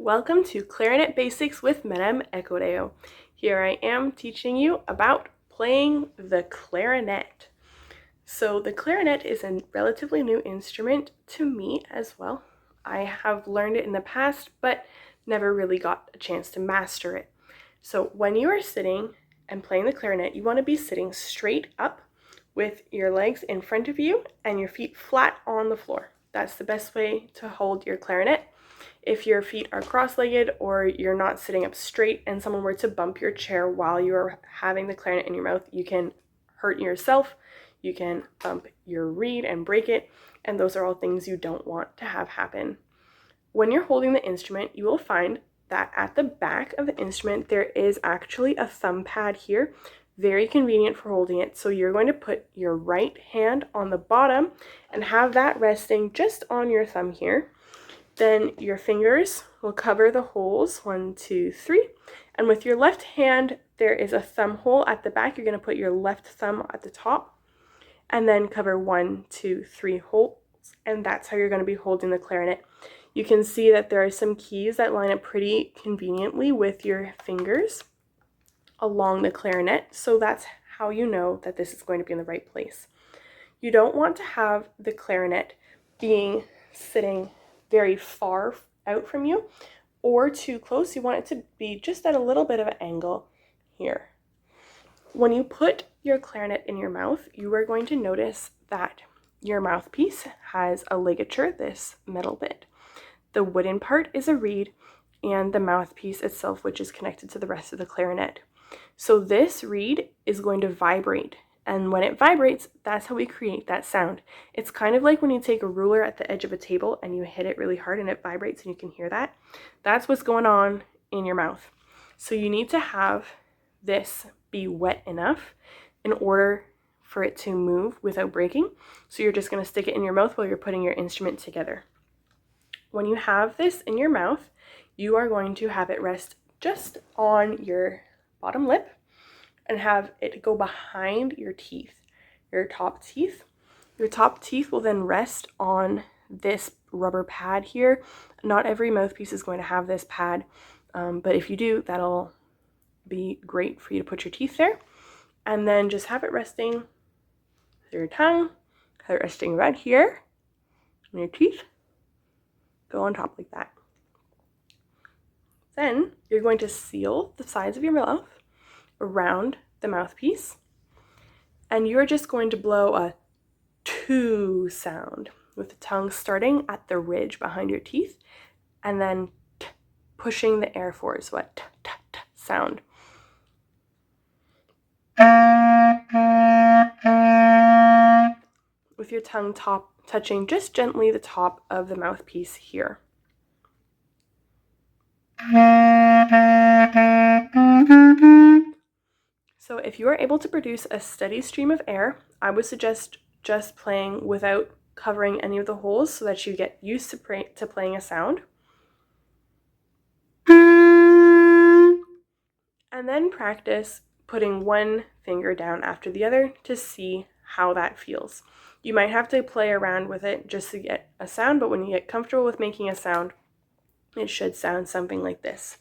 Welcome to Clarinet Basics with Madame Ecodeo. Here I am teaching you about playing the clarinet. So the clarinet is a relatively new instrument to me as well. I have learned it in the past, but never really got a chance to master it. So when you are sitting and playing the clarinet, you want to be sitting straight up with your legs in front of you and your feet flat on the floor. That's the best way to hold your clarinet. If your feet are cross-legged or you're not sitting up straight and someone were to bump your chair while you're having the clarinet in your mouth, you can hurt yourself, you can bump your reed and break it, and those are all things you don't want to have happen. When you're holding the instrument, you will find that at the back of the instrument there is actually a thumb pad here, very convenient for holding it. So you're going to put your right hand on the bottom and have that resting just on your thumb here. Then your fingers will cover the holes, 1, 2, 3. And with your left hand, there is a thumb hole at the back. You're going to put your left thumb at the top and then cover 1, 2, 3 holes. And that's how you're going to be holding the clarinet. You can see that there are some keys that line up pretty conveniently with your fingers along the clarinet. So that's how you know that this is going to be in the right place. You don't want to have the clarinet being sitting very far out from you or too close. You want it to be just at a little bit of an angle here. When you put your clarinet in your mouth, you are going to notice that your mouthpiece has a ligature, this metal bit. The wooden part is a reed, and the mouthpiece itself, which is connected to the rest of the clarinet. So this reed is going to vibrate. And when it vibrates, that's how we create that sound. It's kind of like when you take a ruler at the edge of a table and you hit it really hard and it vibrates and you can hear that. That's what's going on in your mouth. So you need to have this be wet enough in order for it to move without breaking. So you're just going to stick it in your mouth while you're putting your instrument together. When you have this in your mouth, you are going to have it rest just on your bottom lip and have it go behind your teeth, your top teeth. Your top teeth will then rest on this rubber pad here. Not every mouthpiece is going to have this pad, but if you do, that'll be great for you to put your teeth there. And then just have it resting through your tongue, have it resting right here, and your teeth go on top like that. Then you're going to seal the sides of your mouth around the mouthpiece, and you're just going to blow a "to" sound with the tongue starting at the ridge behind your teeth and then pushing the air forward, so a t, t, t sound. With your tongue touching just gently the top of the mouthpiece here. So if you are able to produce a steady stream of air, I would suggest just playing without covering any of the holes so that you get used to playing a sound. And then practice putting one finger down after the other to see how that feels. You might have to play around with it just to get a sound, but when you get comfortable with making a sound, it should sound something like this.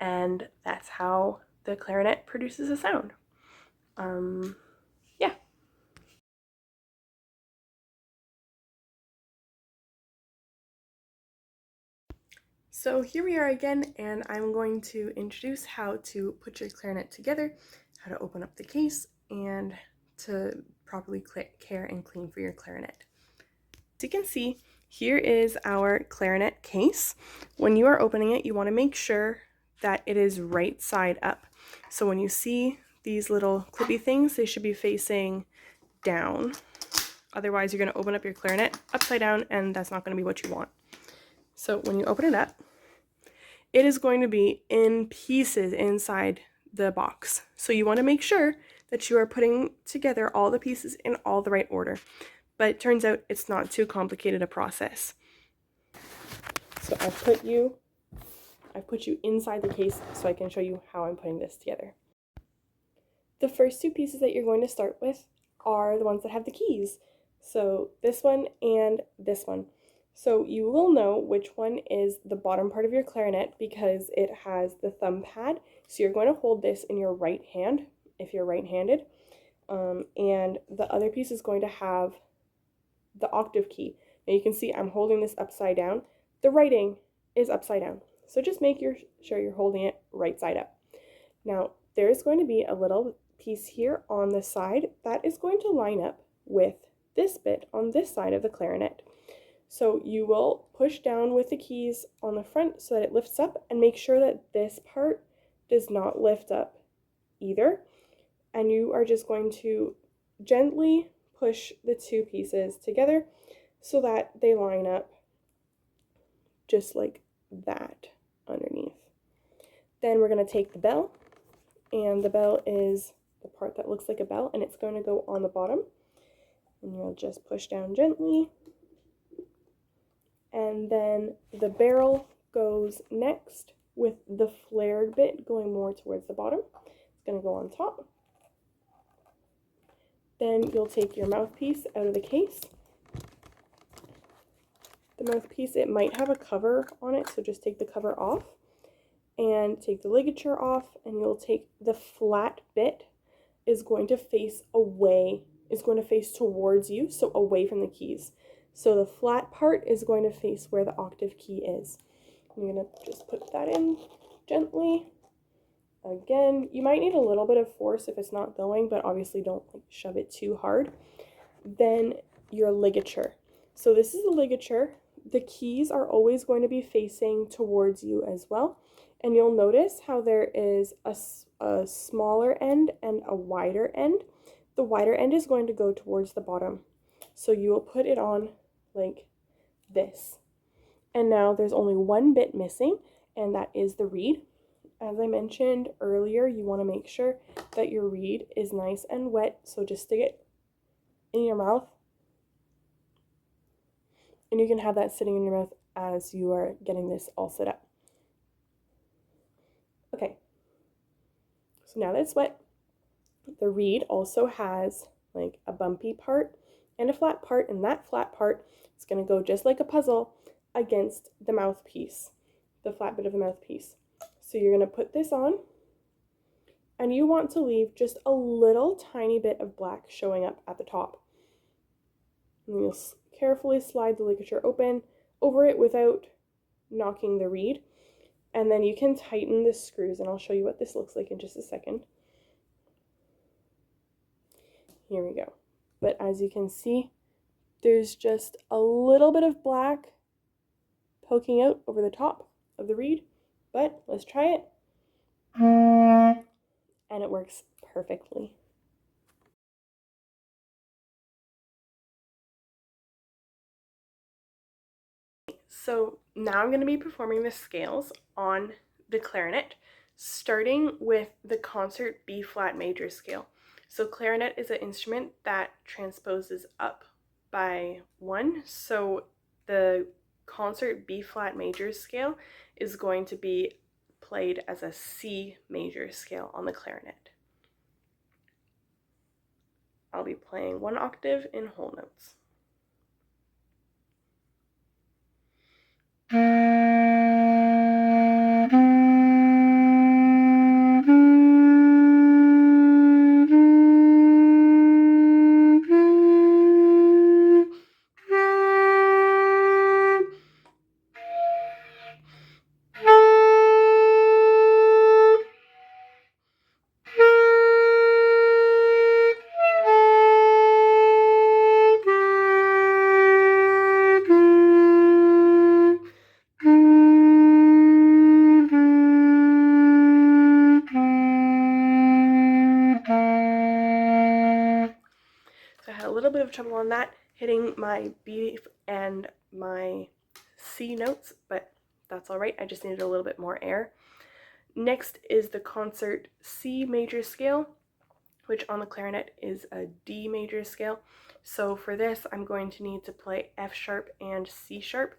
And that's how the clarinet produces a sound. Yeah. So here we are again, and I'm going to introduce how to put your clarinet together, how to open up the case, and to properly care and clean for your clarinet. As you can see, here is our clarinet case. When you are opening it, you want to make sure that it is right side up. So when you see these little clippy things, they should be facing down. Otherwise, you're going to open up your clarinet upside down, and that's not going to be what you want. So when you open it up, it is going to be in pieces inside the box. So you want to make sure that you are putting together all the pieces in all the right order. But it turns out it's not too complicated a process. So I've put you inside the case so I can show you how I'm putting this together. The first two pieces that you're going to start with are the ones that have the keys. So this one and this one. So you will know which one is the bottom part of your clarinet because it has the thumb pad. So you're going to hold this in your right hand if you're right-handed. And the other piece is going to have the octave key. Now you can see I'm holding this upside down. The writing is upside down. So just make sure you're holding it right side up. Now there's going to be a little piece here on the side that is going to line up with this bit on this side of the clarinet. So you will push down with the keys on the front so that it lifts up, and make sure that this part does not lift up either. And you are just going to gently push the two pieces together so that they line up just like that underneath. Then we're going to take the bell, and the bell is the part that looks like a bell, and it's going to go on the bottom, and you'll just push down gently. And then the barrel goes next with the flared bit going more towards the bottom. It's going to go on top. Then you'll take your mouthpiece out of the case. The mouthpiece, it might have a cover on it, so just take the cover off and take the ligature off, and you'll take the flat bit is going to face away, is going to face towards you, so away from the keys. So the flat part is going to face where the octave key is. I'm going to just put that in gently. Again, you might need a little bit of force if it's not going, but obviously don't shove it too hard. Then your ligature. So this is the ligature. The keys are always going to be facing towards you as well. And you'll notice how there is a smaller end and a wider end. The wider end is going to go towards the bottom. So you will put it on like this. And now there's only one bit missing, and that is the reed. As I mentioned earlier, you want to make sure that your reed is nice and wet, so just stick it in your mouth. And you can have that sitting in your mouth as you are getting this all set up. Okay, so now that it's wet, the reed also has like a bumpy part and a flat part, and that flat part is going to go just like a puzzle against the mouthpiece, the flat bit of the mouthpiece. So you're going to put this on, and you want to leave just a little tiny bit of black showing up at the top. And you'll carefully slide the ligature open over it without knocking the reed. And then you can tighten the screws, and I'll show you what this looks like in just a second. Here we go. But as you can see, there's just a little bit of black poking out over the top of the reed. But let's try it. And it works perfectly. So now I'm going to be performing the scales on the clarinet, starting with the concert B flat major scale. So clarinet is an instrument that transposes up by 1. So the concert B flat major scale is going to be played as a C major scale on the clarinet. I'll be playing 1 octave in whole notes. So I had a little bit of trouble on that, hitting my B and my C notes, but that's all right. I just needed a little bit more air. Next is the concert C major scale, which on the clarinet is a D major scale. So for this, I'm going to need to play F sharp and C sharp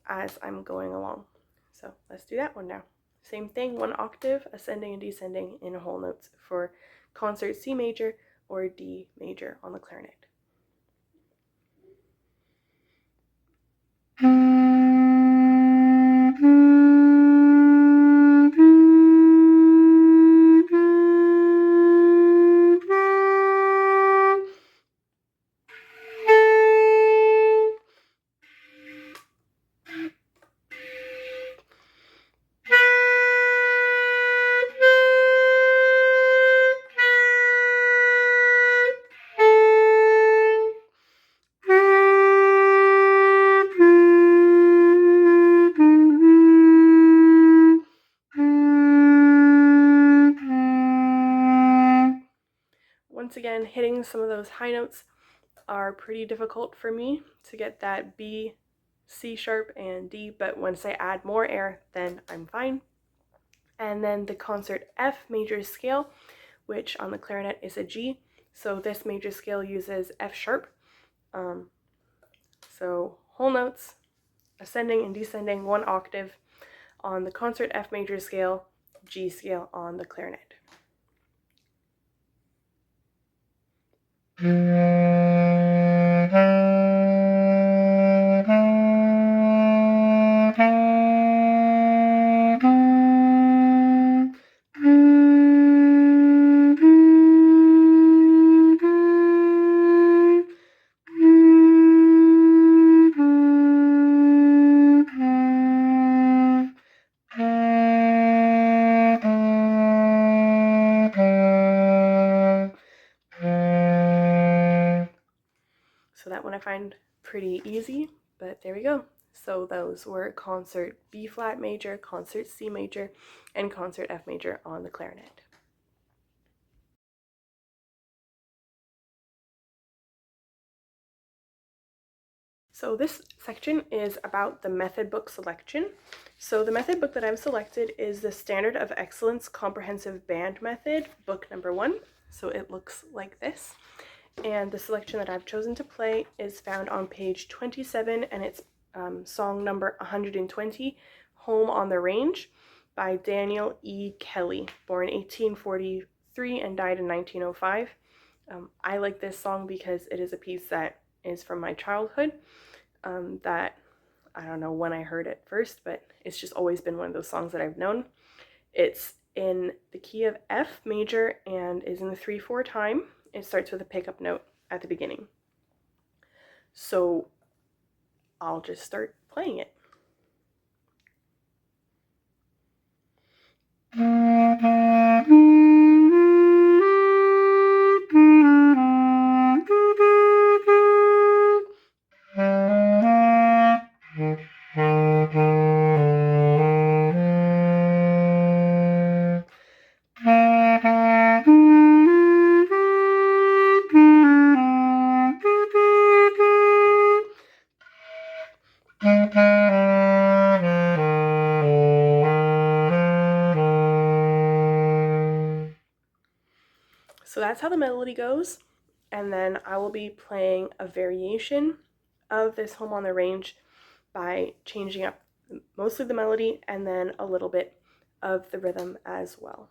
as I'm going along. So let's do that one now. Same thing, 1 octave, ascending and descending in whole notes for concert C major, or D major on the clarinet. Once again, hitting some of those high notes are pretty difficult for me to get that B, C sharp, and D, but once I add more air, then I'm fine. And then the concert F major scale, which on the clarinet is a G, so this major scale uses F sharp. So whole notes, ascending and descending 1 octave on the concert F major scale, G scale on the clarinet. So that one I find pretty easy, but there we go. So those were concert B flat major, concert C major, and concert F major on the clarinet. So this section is about the method book selection. So the method book that I've selected is the Standard of Excellence Comprehensive Band Method, book number 1. So it looks like this. And the selection that I've chosen to play is found on page 27, and it's song number 120, Home on the Range, by Daniel E. Kelly, born 1843 and died in 1905. I like this song because it is a piece that is from my childhood, that I don't know when I heard it first, but it's just always been one of those songs that I've known. It's in the key of F major and is in the 3/4 time. It starts with a pickup note at the beginning. So I'll just start playing it. So that's how the melody goes, and then I will be playing a variation of this Home on the Range by changing up mostly the melody and then a little bit of the rhythm as well.